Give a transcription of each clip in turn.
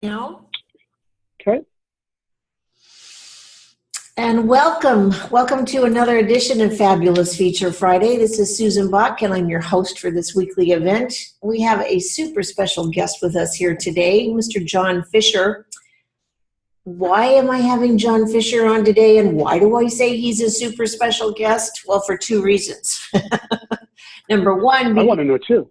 Now, Okay. and welcome to another edition of Fabulous Feature Friday. This is Susan Bach, and I'm your host for this weekly event. We have a super special guest with us here today, Mr. John Fisher. Why am I having John Fisher on today, and why do I say he's a super special guest? Well, for two reasons. Number one, I want to know too.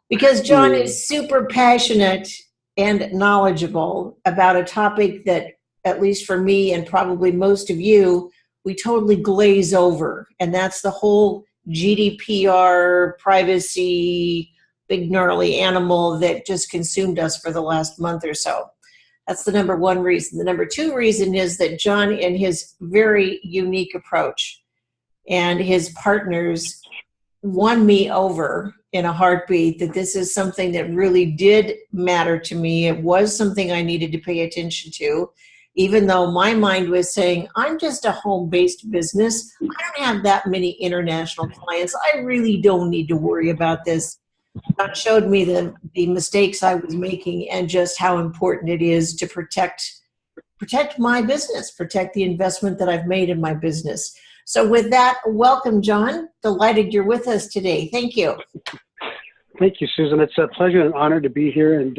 because John is super passionate and knowledgeable about a topic that, at least for me and probably most of you, we totally glaze over. And that's the whole GDPR, privacy, big gnarly animal that just consumed us for the last month or so. That's the number one reason. The number two reason is that John, in his very unique approach, and his partners won me over in a heartbeat that this is something that really did matter to me. It was something I needed to pay attention to, even though my mind was saying, I'm just a home-based business. I don't have that many international clients. I really don't need to worry about this. That showed me the mistakes I was making and just how important it is to protect my business, protect the investment that I've made in my business. So with that, welcome, John. Delighted you're with us today. Thank you. Thank you, Susan. It's a pleasure and honor to be here. And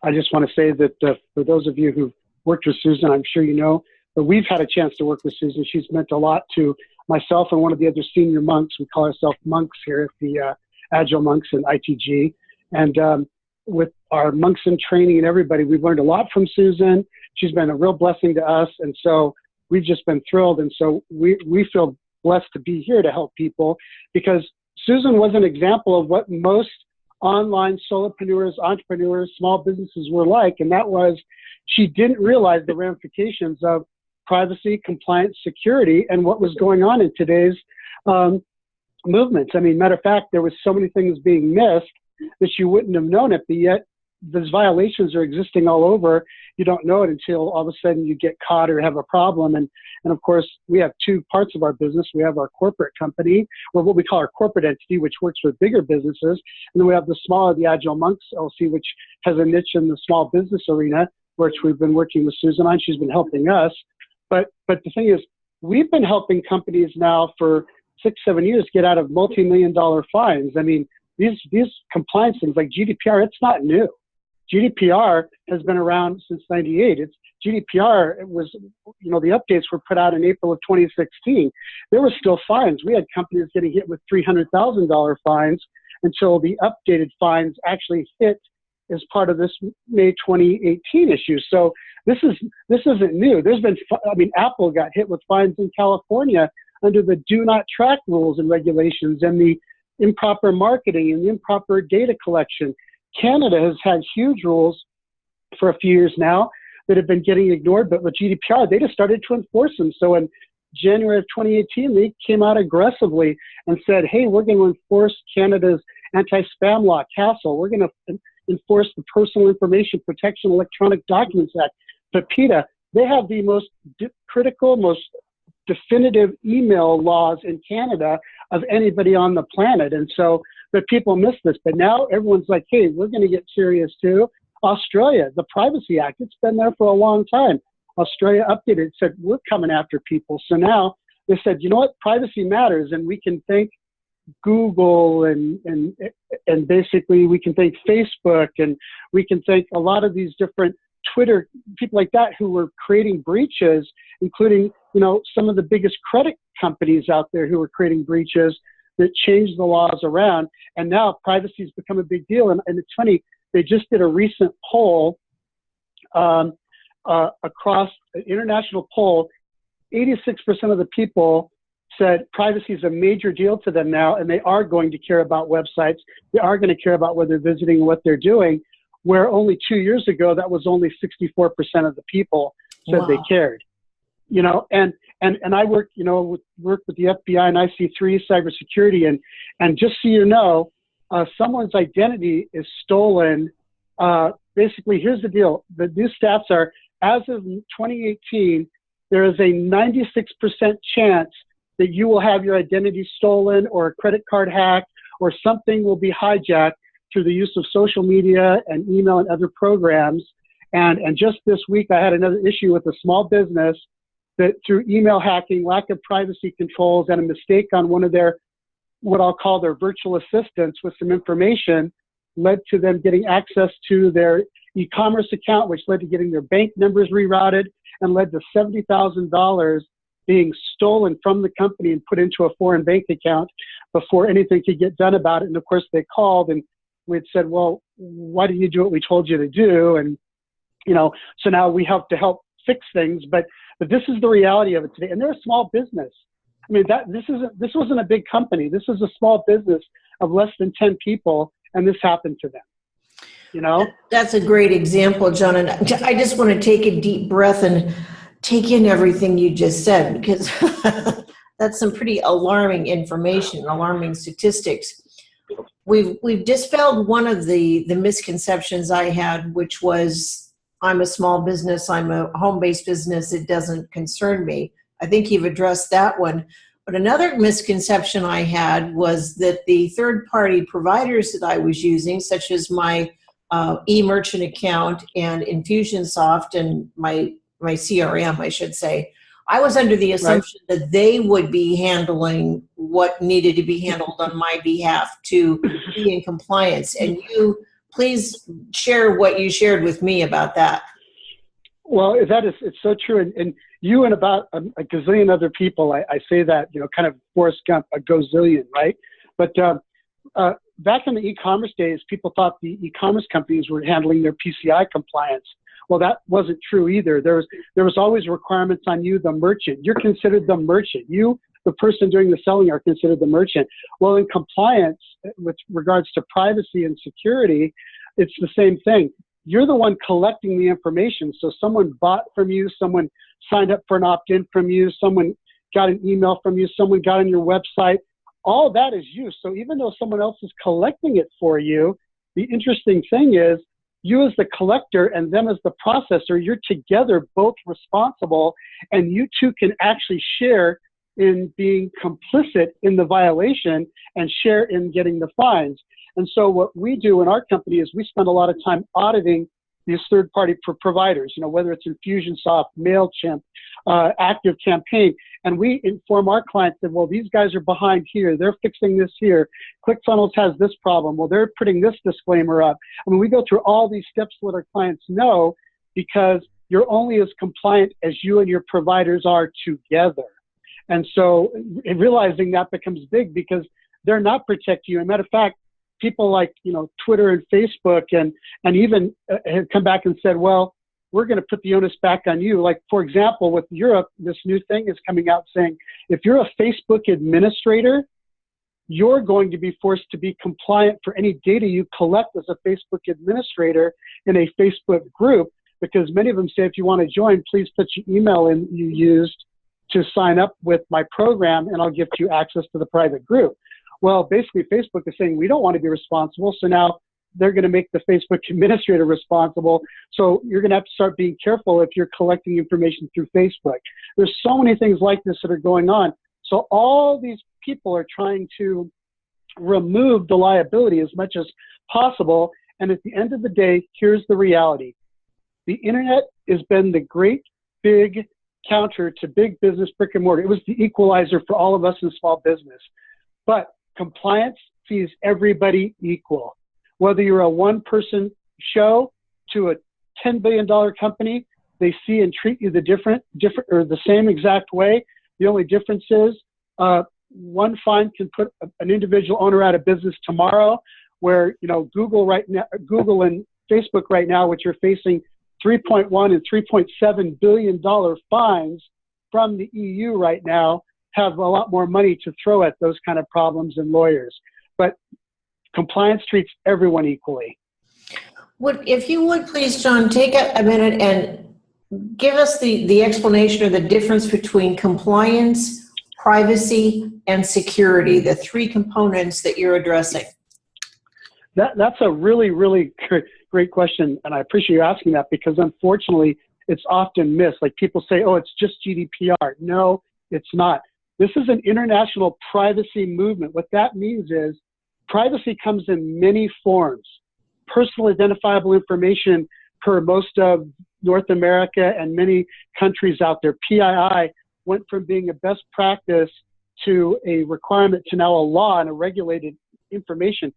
I just want to say that for those of you who've worked with Susan, I'm sure you know, but we've had a chance to work with Susan. She's meant a lot to myself and one of the other senior monks. We call ourselves monks here at the Agile Monks in ITG. And with our monks in training and everybody, we've learned a lot from Susan. She's been a real blessing to us. And so we've just been thrilled. And so we feel blessed to be here to help people, because Susan was an example of what most online solopreneurs, entrepreneurs, small businesses were like. And that was, she didn't realize the ramifications of privacy, compliance, security, and what was going on in today's movements. I mean, matter of fact, there was so many things being missed that you wouldn't have known it, but yet those violations are existing all over. You don't know it until all of a sudden you get caught or have a problem. And of course, we have two parts of our business. We have our corporate company, or what we call our corporate entity, which works with bigger businesses. And then we have the smaller, the Agile Monks LLC, which has a niche in the small business arena, which we've been working with Susan on. She's been helping us. But the thing is, we've been helping companies now for 6-7 years get out of multi-million-dollar fines. I mean, these compliance things like GDPR, it's not new. GDPR has been around since '98. GDPR, it was, the updates were put out in April of 2016. There were still fines. We had companies getting hit with $300,000 fines until the updated fines actually hit as part of this May 2018 issue. So this isn't new. There's been, Apple got hit with fines in California under the do not track rules and regulations and the improper marketing and the improper data collection. Canada has had huge rules for a few years now that have been getting ignored, but with GDPR, they just started to enforce them. So in January of 2018, they came out aggressively and said, hey, we're going to enforce Canada's anti-spam law, CASL. We're going to enforce the Personal Information Protection Electronic Documents Act, PIPEDA. They have the most critical, most definitive email laws in Canada of anybody on the planet. And so, but people miss this. But now everyone's like, hey, we're going to get serious too. Australia, the Privacy Act, it's been there for a long time. Australia updated, said, we're coming after people. So now they said, you know what, privacy matters, and we can thank Google and basically we can thank Facebook, and we can thank a lot of these different Twitter, people like that who were creating breaches, including, some of the biggest credit companies out there who were creating breaches that changed the laws around. And now privacy has become a big deal. And it's funny, they just did a recent poll across an international poll. 86% of the people said privacy is a major deal to them now, and they are going to care about websites. They are going to care about what they're visiting and what they're doing, where only 2 years ago, that was only 64% of the people said they cared. And I work with the FBI and IC3 cybersecurity, and just so you know, someone's identity is stolen. Basically, here's the deal. The new stats are, as of 2018, there is a 96% chance that you will have your identity stolen or a credit card hacked or something will be hijacked through the use of social media and email and other programs. And just this week, I had another issue with a small business that through email hacking, lack of privacy controls, and a mistake on one of their, what I'll call their virtual assistants with some information, led to them getting access to their e-commerce account, which led to getting their bank numbers rerouted, and led to $70,000 being stolen from the company and put into a foreign bank account before anything could get done about it. And of course, they called and we'd said, well, why didn't you do what we told you to do? And, so now we have to help fix things, but this is the reality of it today. And they're a small business. I mean, this wasn't a big company. This is a small business of less than 10 people, and this happened to them. That's a great example, John. And I just want to take a deep breath and take in everything you just said, because that's some pretty alarming information, alarming statistics. We've dispelled one of the misconceptions I had, which was, I'm a small business, I'm a home-based business, it doesn't concern me. I think you've addressed that one. But another misconception I had was that the third-party providers that I was using, such as my e-merchant account and Infusionsoft and my CRM, I should say, I was under the assumption that they would be handling what needed to be handled on my behalf to be in compliance. And you, please share what you shared with me about that. Well, it's so true. And you and about a gazillion other people, I say that, kind of Forrest Gump, a gazillion, right? But back in the e-commerce days, people thought the e-commerce companies were handling their PCI compliance. Well, that wasn't true either. There was always requirements on you, the merchant. You're considered the merchant. You, the person doing the selling, are considered the merchant. Well, in compliance, with regards to privacy and security, it's the same thing. You're the one collecting the information. So someone bought from you, someone signed up for an opt-in from you, someone got an email from you, someone got on your website. All that is you. So even though someone else is collecting it for you, the interesting thing is you as the collector and them as the processor, you're together both responsible, and you two can actually share in being complicit in the violation and share in getting the fines. And so what we do in our company is we spend a lot of time auditing these third-party providers, whether it's Infusionsoft, MailChimp, ActiveCampaign, and we inform our clients that, well, these guys are behind here, they're fixing this here, ClickFunnels has this problem, well, they're putting this disclaimer up. I mean, we go through all these steps to let our clients know, because you're only as compliant as you and your providers are together. And so realizing that becomes big, because they're not protecting you. As a matter of fact, people like, Twitter and Facebook and even have come back and said, well, we're going to put the onus back on you. Like, for example, with Europe, this new thing is coming out saying, if you're a Facebook administrator, you're going to be forced to be compliant for any data you collect as a Facebook administrator in a Facebook group, because many of them say, if you want to join, please put your email in you used to sign up with my program, and I'll give you access to the private group. Well, basically, Facebook is saying we don't want to be responsible, so now they're going to make the Facebook administrator responsible. So you're going to have to start being careful if you're collecting information through Facebook. There's so many things like this that are going on. So all these people are trying to remove the liability as much as possible. And at the end of the day, here's the reality. The internet has been the great big counter to big business, brick and mortar. It was the equalizer for all of us in small business. But compliance sees everybody equal. Whether you're a one-person show to a $10 billion company, they see and treat you different or the same exact way. The only difference is one fine can put an individual owner out of business tomorrow, where Google and Facebook right now, which are facing $3.1 and $3.7 billion fines from the EU right now, have a lot more money to throw at those kind of problems and lawyers. But compliance treats everyone equally. If you would please, John, take a minute and give us the explanation or the difference between compliance, privacy, and security, the three components that you're addressing. That's a really, really great question, and I appreciate you asking that, because unfortunately, it's often missed. Like, people say, oh, it's just GDPR. No, it's not. This is an international privacy movement. What that means is privacy comes in many forms. Personal identifiable information per most of North America and many countries out there. PII went from being a best practice to a requirement to now a law and a regulated information.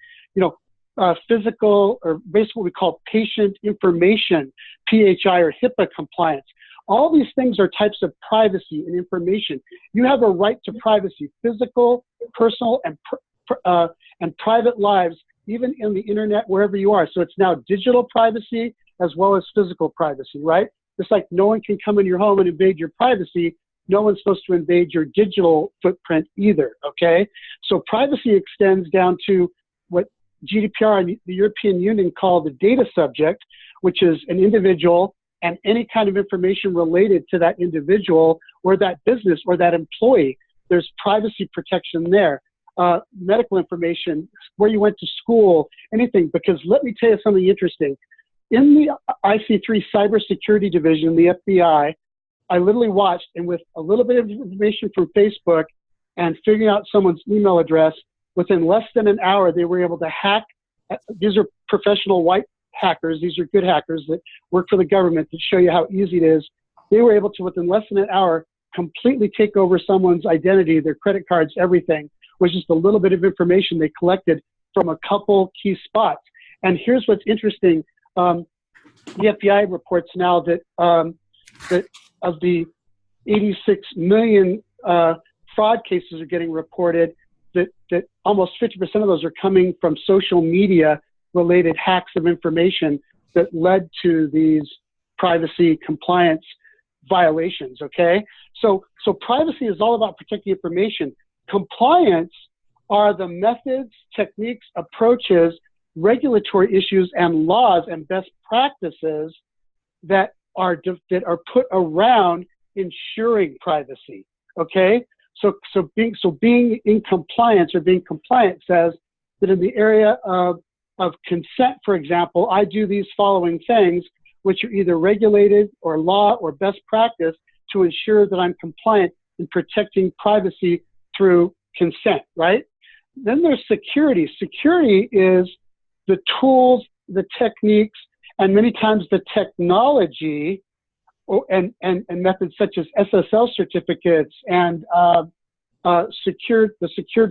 Physical, or basically what we call patient information, PHI or HIPAA compliance. All these things are types of privacy and information. You have a right to privacy, physical, personal, and private lives, even in the internet, wherever you are. So it's now digital privacy as well as physical privacy, right? Just like no one can come in your home and invade your privacy, no one's supposed to invade your digital footprint either, okay? So privacy extends down to what GDPR and the European Union call the data subject, which is an individual and any kind of information related to that individual or that business or that employee. There's privacy protection there. Medical information, where you went to school, anything. Because let me tell you something interesting. In the IC3 Cybersecurity Division, the FBI, I literally watched, and with a little bit of information from Facebook and figuring out someone's email address, within less than an hour, they were able to hack. These are professional white hackers. These are good hackers that work for the government that show you how easy it is. They were able to, within less than an hour, completely take over someone's identity, their credit cards, everything, with just a little bit of information they collected from a couple key spots. And here's what's interesting. The FBI reports now that, that of the 86 million fraud cases are getting reported, that almost 50% of those are coming from social media related hacks of information that led to these privacy compliance violations, okay? So privacy is all about protecting information. Compliance are the methods, techniques, approaches, regulatory issues, and laws and best practices that are put around ensuring privacy, okay? So being in compliance or being compliant says that in the area of consent, for example, I do these following things, which are either regulated or law or best practice to ensure that I'm compliant in protecting privacy through consent, right? Then there's security. Security is the tools, the techniques, and many times the technology and methods such as SSL certificates and the secured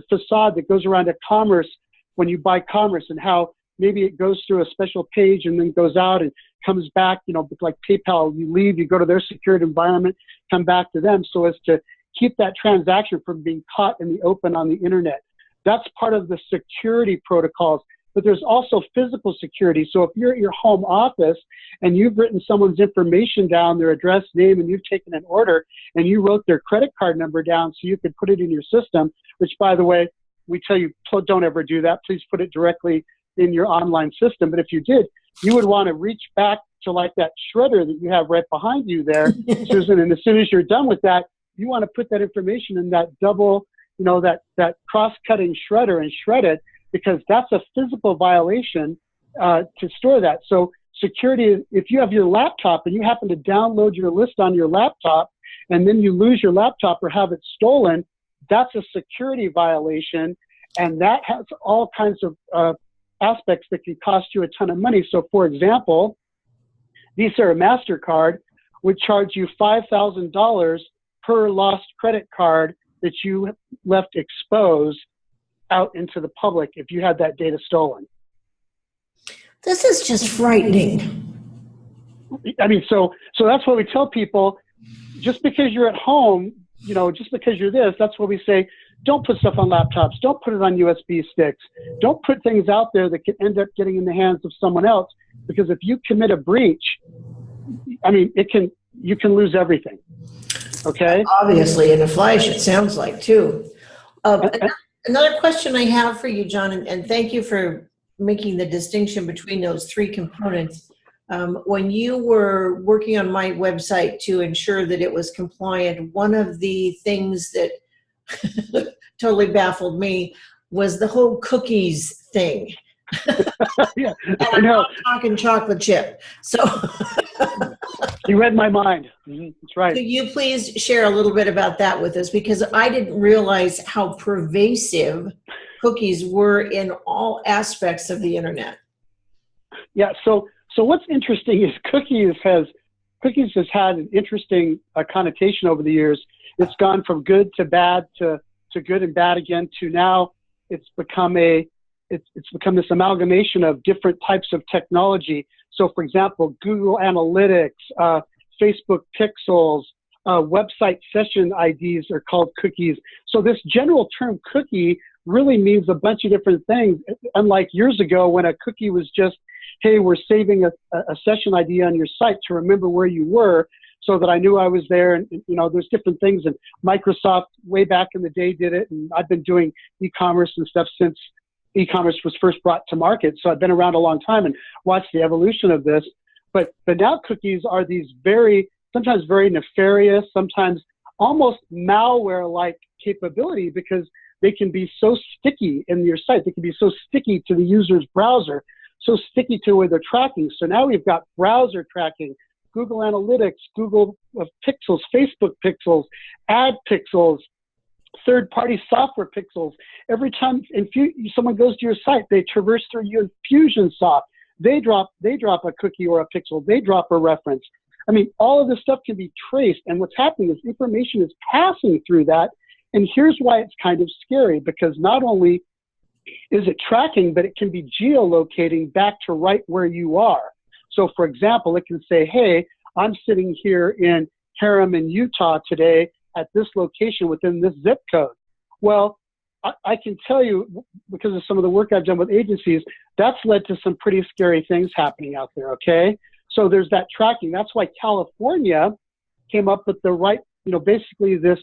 facade that goes around a commerce when you buy commerce, and how maybe it goes through a special page and then goes out and comes back, like PayPal, you leave, you go to their secured environment, come back to them, so as to keep that transaction from being caught in the open on the internet. That's part of the security protocols. But there's also physical security. So if you're at your home office and you've written someone's information down, their address, name, and you've taken an order and you wrote their credit card number down so you could put it in your system, which, by the way, we tell you, don't ever do that. Please put it directly in your online system. But if you did, you would want to reach back to like that shredder that you have right behind you there, Susan, and as soon as you're done with that, you want to put that information in that double, that cross-cutting shredder and shred it, because that's a physical violation to store that. So security, if you have your laptop and you happen to download your list on your laptop and then you lose your laptop or have it stolen, that's a security violation, and that has all kinds of aspects that can cost you a ton of money. So for example, Visa or MasterCard would charge you $5,000 per lost credit card that you left exposed out into the public if you had that data stolen. This is just frightening. I mean, so that's what we tell people. Just because you're at home, just because you're this, that's what we say. Don't put stuff on laptops. Don't put it on USB sticks. Don't put things out there that could end up getting in the hands of someone else. Because if you commit a breach, I mean, you can lose everything. Okay. Obviously, in a flash, it sounds like too. Another question I have for you, John, and thank you for making the distinction between those three components. When you were working on my website to ensure that it was compliant, one of the things that totally baffled me was the whole cookies thing. Yeah, and I'm not talking chocolate chip. So you read my mind. That's right. Could you please share a little bit about that with us? Because I didn't realize how pervasive cookies were in all aspects of the internet. Yeah. So what's interesting is cookies has had an interesting connotation over the years. It's gone from good to bad to good and bad again to now it's become this amalgamation of different types of technology. So, for example, Google Analytics, Facebook Pixels, website session IDs are called cookies. So this general term cookie really means a bunch of different things. Unlike years ago when a cookie was just, hey, we're saving a session ID on your site to remember where you were so that I knew I was there. And there's different things. And Microsoft way back in the day did it. And I've been doing e-commerce and stuff since e-commerce was first brought to market. So I've been around a long time and watched the evolution of this. But now cookies are these sometimes very nefarious, sometimes almost malware-like capability because they can be so sticky in your site. They can be so sticky to the user's browser, so sticky to where they're tracking. So now we've got browser tracking, Google Analytics, Google Pixels, Facebook Pixels, ad pixels, third-party software pixels. Every time someone goes to your site, they traverse through your Infusionsoft. They drop a cookie or a pixel. They drop a reference. I mean, all of this stuff can be traced, and what's happening is information is passing through that. And here's why it's kind of scary, because not only is it tracking, but it can be geolocating back to right where you are. So, for example, it can say, hey, I'm sitting here in Harriman, Utah today at this location within this zip code. Well, I can tell you, because of some of the work I've done with agencies, that's led to some pretty scary things happening out there, okay? So there's that tracking. That's why California came up with the right, basically this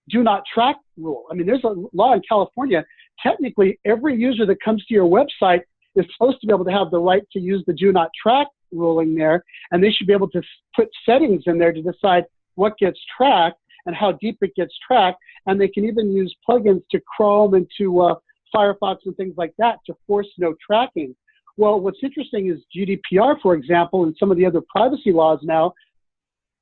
do not track rule. I mean, there's a law in California. Technically, every user that comes to your website is supposed to be able to have the right to use the do not track ruling there, and they should be able to put settings in there to decide what gets tracked and how deep it gets tracked. And they can even use plugins to Chrome and to Firefox and things like that to force no tracking. Well, what's interesting is GDPR, for example, and some of the other privacy laws now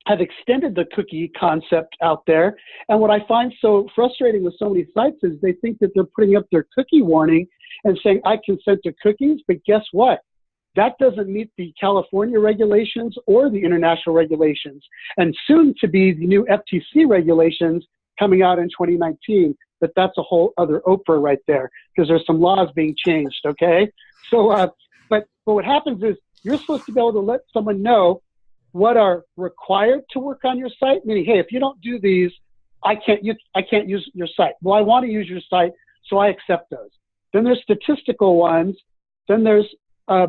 have extended the cookie concept out there. And what I find so frustrating with so many sites is they think that they're putting up their cookie warning and saying, I consent to cookies, but guess what? That doesn't meet the California regulations or the international regulations, and soon to be the new FTC regulations coming out in 2019. But that's a whole other Oprah right there, because there's some laws being changed, okay? So, but what happens is you're supposed to be able to let someone know what are required to work on your site, meaning, hey, if you don't do these, I can't use your site. Well, I want to use your site, so I accept those. Then there's statistical ones. Then there's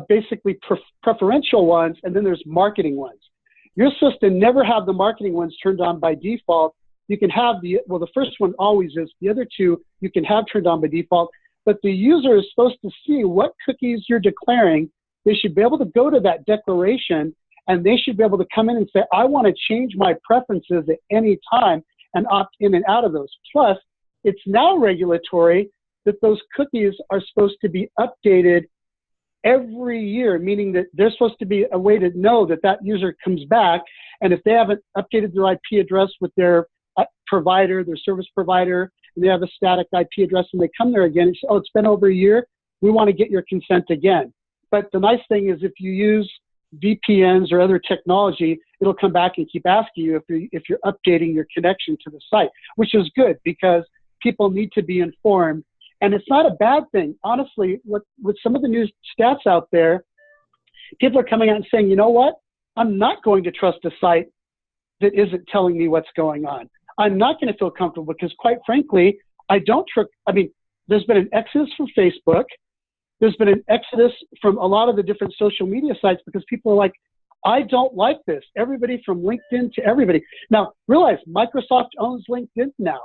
basically preferential ones, and then there's marketing ones. You're supposed to never have the marketing ones turned on by default. You can have the first one always is. The other two you can have turned on by default, but the user is supposed to see what cookies you're declaring. They should be able to go to that declaration, and they should be able to come in and say, I want to change my preferences at any time and opt in and out of those. Plus, it's now regulatory that those cookies are supposed to be updated every year, meaning that there's supposed to be a way to know that that user comes back. And if they haven't updated their IP address with their provider, their service provider, and they have a static IP address and they come there again and say, oh, it's been over a year, we want to get your consent again. But the nice thing is if you use VPNs or other technology, it'll come back and keep asking you if you're updating your connection to the site, which is good because people need to be informed. And it's not a bad thing. Honestly, with some of the new stats out there, people are coming out and saying, you know what? I'm not going to trust a site that isn't telling me what's going on. I'm not going to feel comfortable because, quite frankly, there's been an exodus from Facebook. There's been an exodus from a lot of the different social media sites because people are like, I don't like this. Everybody from LinkedIn to everybody. Now, realize Microsoft owns LinkedIn now.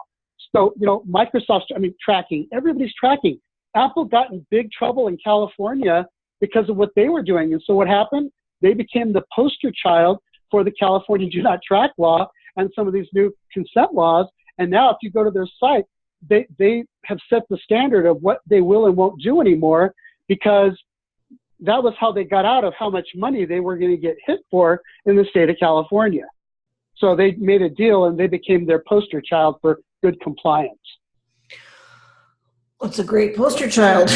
So, Microsoft's, tracking. Everybody's tracking. Apple got in big trouble in California because of what they were doing. And so what happened? They became the poster child for the California Do Not Track law and some of these new consent laws. And now if you go to their site, they have set the standard of what they will and won't do anymore because that was how they got out of how much money they were going to get hit for in the state of California. So they made a deal and they became their poster child for good compliance. It's a great poster child.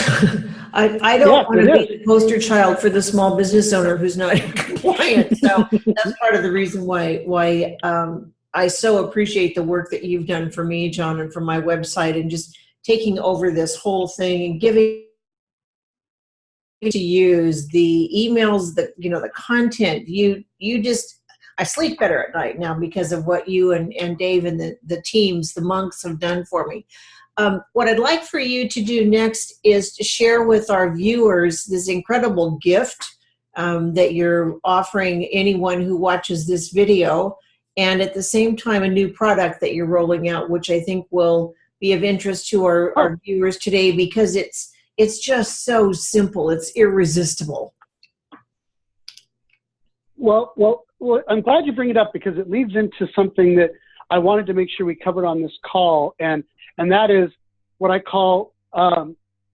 I don't Yes, want it to be is. the poster child for the small business owner who's not compliant. So that's part of the reason why I so appreciate the work that you've done for me, John, and for my website, and just taking over this whole thing and giving to use the emails, the content. You just, I sleep better at night now because of what you and Dave and the teams, the monks, have done for me. What I'd like for you to do next is to share with our viewers this incredible gift that you're offering anyone who watches this video, and at the same time, a new product that you're rolling out, which I think will be of interest to our viewers today because it's just so simple. It's irresistible. Well, I'm glad you bring it up because it leads into something that I wanted to make sure we covered on this call, and that is what I call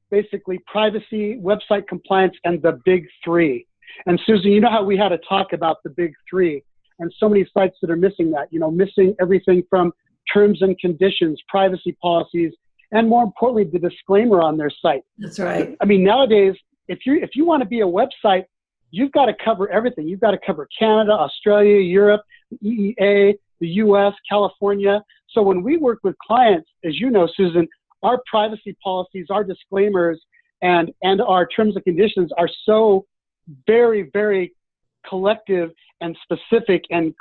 basically privacy, website compliance, and the big three. And Susan, you know how we had a talk about the big three, and so many sites that are missing that, missing everything from terms and conditions, privacy policies, and more importantly, the disclaimer on their site. That's right. I mean, nowadays, if you want to be a website, you've got to cover everything. You've got to cover Canada, Australia, Europe, the EEA, the US, California. So when we work with clients, as you know, Susan, our privacy policies, our disclaimers, and our terms and conditions are so very, very collective and specific and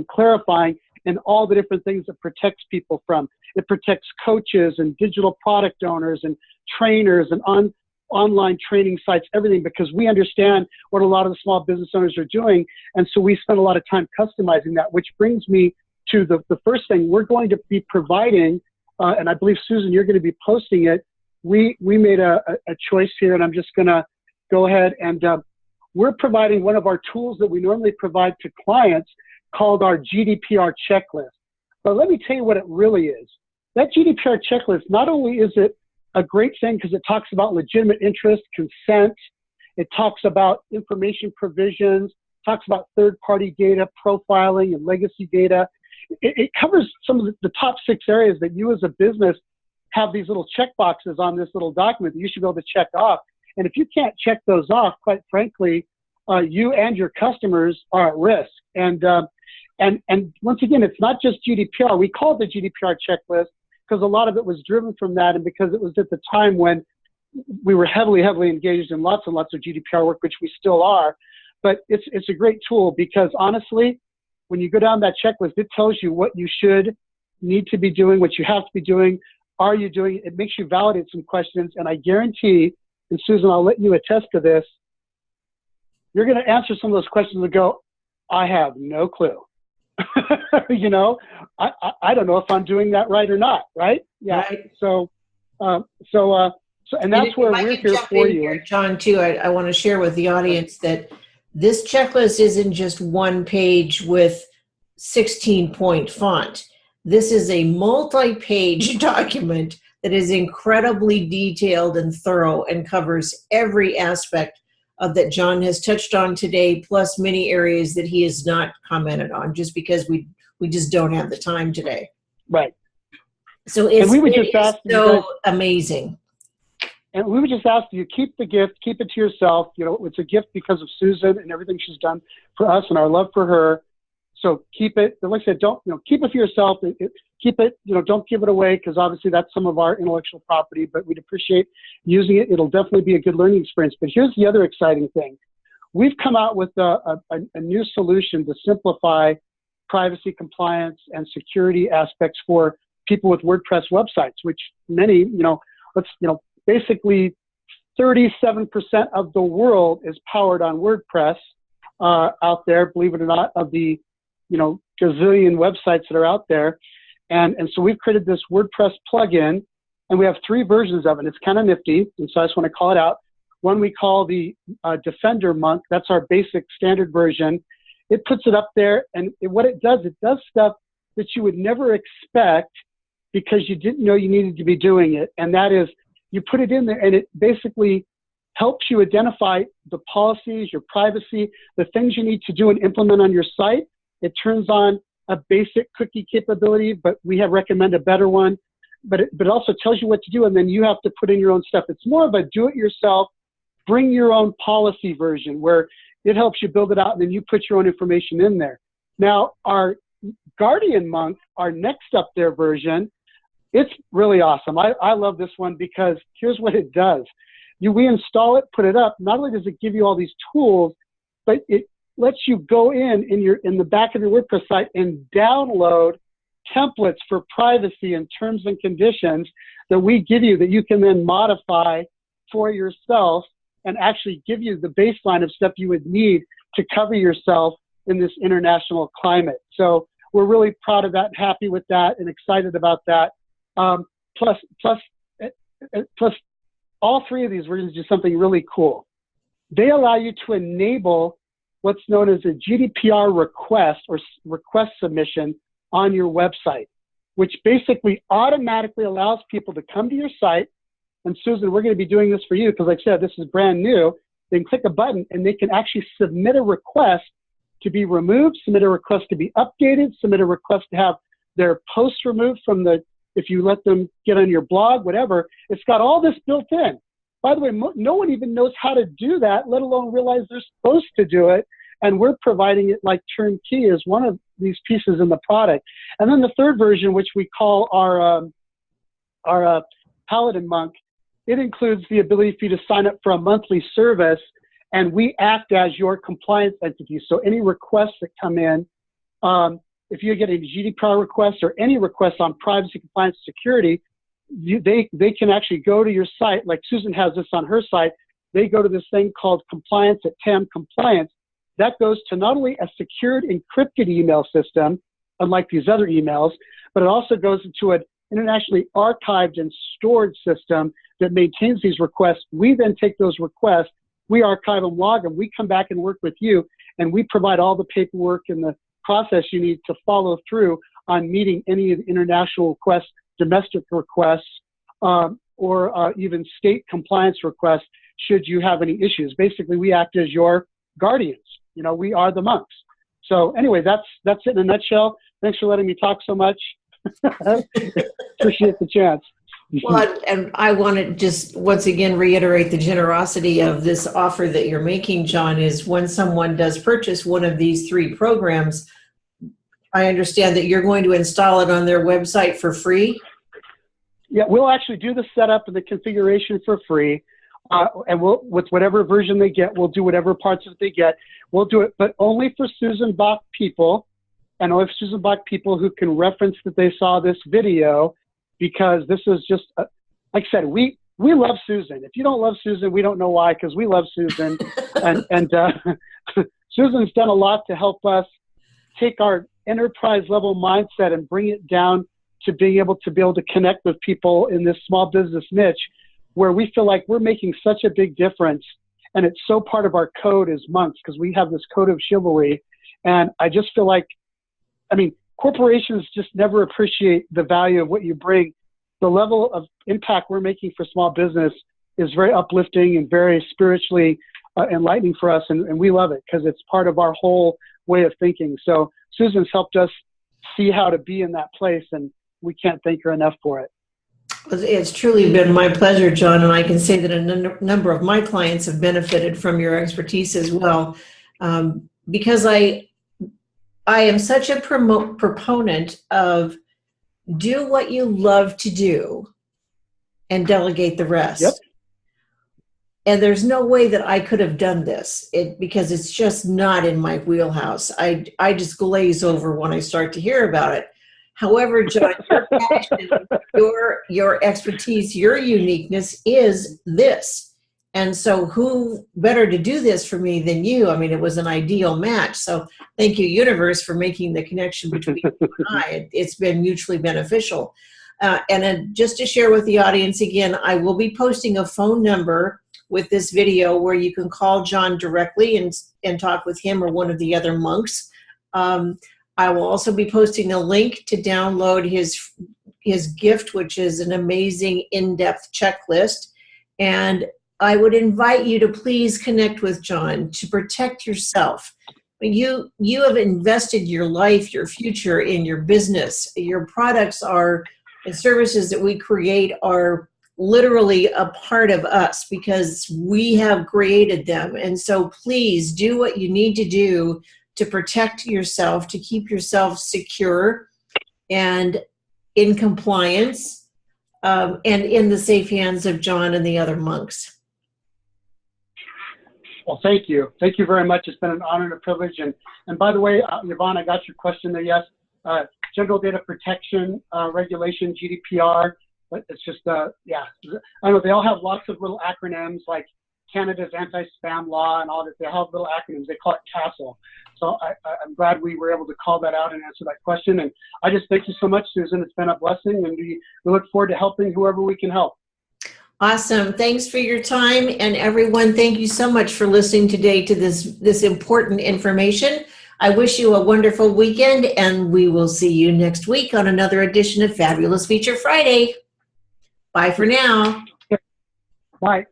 clarifying in all the different things that protects people from. It protects coaches and digital product owners and trainers and online training sites, everything, because we understand what a lot of the small business owners are doing. And so we spend a lot of time customizing that, which brings me to the first thing we're going to be providing, and I believe, Susan, you're going to be posting it. We made a choice here, and I'm just going to go ahead and we're providing one of our tools that we normally provide to clients called our GDPR checklist. But let me tell you what it really is. That GDPR checklist, not only is it a great thing because it talks about legitimate interest, consent, it talks about information provisions, talks about third-party data, profiling, and legacy data. It covers some of the top 6 areas that you as a business have these little check boxes on this little document that you should be able to check off. And if you can't check those off, quite frankly, you and your customers are at risk. And once again, it's not just GDPR. We call it the GDPR checklist because a lot of it was driven from that, and because it was at the time when we were heavily engaged in lots and lots of GDPR work, which we still are. But it's a great tool because honestly, when you go down that checklist, it tells you what you need to be doing, what you have to be doing. Are you doing it? It makes you validate some questions, and I guarantee, and Susan, I'll let you attest to this, you're going to answer some of those questions and go, I have no clue. I don't know if I'm doing that right or not, right? Yeah. Right. So, and that's where we're here for you. Here, John, too, I want to share with the audience that this checklist isn't just one page with 16-point font. This is a multi-page document that is incredibly detailed and thorough and covers every aspect that John has touched on today, plus many areas that he has not commented on, just because we just don't have the time today. Right. So it's so amazing. And we would just ask you, keep the gift, keep it to yourself. It's a gift because of Susan and everything she's done for us and our love for her. So keep it. Like I said, don't keep it for yourself. Keep it. Don't give it away because obviously that's some of our intellectual property. But we'd appreciate using it. It'll definitely be a good learning experience. But here's the other exciting thing: we've come out with a new solution to simplify privacy, compliance, and security aspects for people with WordPress websites, which many, basically 37% of the world is powered on WordPress out there, believe it or not, of the gazillion websites that are out there. And so we've created this WordPress plugin, and we have 3 versions of it. It's kind of nifty, and so I just want to call it out. One we call the Defender Monk. That's our basic standard version. It puts it up there, and what it does stuff that you would never expect because you didn't know you needed to be doing it. And that is, you put it in there, and it basically helps you identify the policies, your privacy, the things you need to do and implement on your site. It turns on a basic cookie capability, but we have recommend a better one. but it also tells you what to do, and then you have to put in your own stuff. It's more of a do-it-yourself, bring your own policy version where it helps you build it out, and then you put your own information in there. Now, our Guardian Monk, our next up there version, it's really awesome. I love this one because here's what it does. We install it, put it up. Not only does it give you all these tools, but it lets you go in the back of your WordPress site and download templates for privacy and terms and conditions that we give you that you can then modify for yourself and actually give you the baseline of stuff you would need to cover yourself in this international climate. So we're really proud of that and happy with that and excited about that. Plus, all three of these versions do something really cool. They allow you to enable what's known as a GDPR request or request submission on your website, which basically automatically allows people to come to your site. And Susan, we're going to be doing this for you because, like I said, this is brand new. They can click a button and they can actually submit a request to be removed, submit a request to be updated, submit a request to have their posts removed from if you let them get on your blog, whatever. It's got all this built in. By the way, no one even knows how to do that, let alone realize they're supposed to do it. And we're providing it like turnkey as one of these pieces in the product. And then the third version, which we call our Paladin Monk, it includes the ability for you to sign up for a monthly service, and we act as your compliance entity. So any requests that come in, if you're getting GDPR requests or any requests on privacy, compliance, security, they can actually go to your site, like Susan has this on her site. They go to this thing called Compliance at TAM Compliance. That goes to not only a secured encrypted email system, unlike these other emails, but it also goes into an internationally archived and stored system that maintains these requests. We then take those requests, we archive them, log them, we come back and work with you, and we provide all the paperwork and the process you need to follow through on meeting any of the international requests, domestic requests, or even state compliance requests should you have any issues. Basically, we act as your guardians. You know, we are the monks. So anyway, that's it in a nutshell. Thanks for letting me talk so much. Appreciate the chance. Well, and I want to just once again reiterate the generosity of this offer that you're making, John, is when someone does purchase one of these three programs, I understand that you're going to install it on their website for free? Yeah, we'll actually do the setup and the configuration for free. And we'll, with whatever version they get, we'll do whatever parts that they get. We'll do it, but only for Susan Bach people, and only for Susan Bach people who can reference that they saw this video, because this is just, like I said, we love Susan. If you don't love Susan, we don't know why, because we love Susan. and Susan's done a lot to help us take our enterprise level mindset and bring it down to being able to connect with people in this small business niche, where we feel like we're making such a big difference. And it's so part of our code as monks, because we have this code of chivalry. And I just feel like, I mean, corporations just never appreciate the value of what you bring. The level of impact we're making for small business is very uplifting and very spiritually enlightening for us. And we love it because it's part of our whole way of thinking. So Susan's helped us see how to be in that place, and we can't thank her enough for it. It's truly been my pleasure, John, and I can say that a number of my clients have benefited from your expertise as well, because I am such a proponent of do what you love to do and delegate the rest. Yep. And there's no way that I could have done this because it's just not in my wheelhouse. I just glaze over when I start to hear about it. However, John, your passion, your expertise, your uniqueness is this. And so who better to do this for me than you? I mean, it was an ideal match. So thank you, universe, for making the connection between you and I. It's been mutually beneficial. And then just to share with the audience again, I will be posting a phone number with this video where you can call John directly and talk with him or one of the other monks. I will also be posting a link to download his gift, which is an amazing in-depth checklist. And I would invite you to please connect with John to protect yourself. You have invested your life, your future in your business. Your products are and services that we create are literally a part of us because we have created them. And so please do what you need to do to protect yourself, to keep yourself secure and in compliance, and in the safe hands of John and the other monks. Well, thank you. Thank you very much. It's been an honor and a privilege. And by the way, Yvonne, I got your question there. Yes, General Data Protection Regulation, GDPR. But it's just, yeah, I know they all have lots of little acronyms like Canada's anti-spam law and all that. They have little acronyms. They call it CASL. So I'm glad we were able to call that out and answer that question. And I just thank you so much, Susan. It's been a blessing, and we look forward to helping whoever we can help. Awesome. Thanks for your time. And everyone, thank you so much for listening today to this important information. I wish you a wonderful weekend, and we will see you next week on another edition of Fabulous Feature Friday. Bye for now. Bye.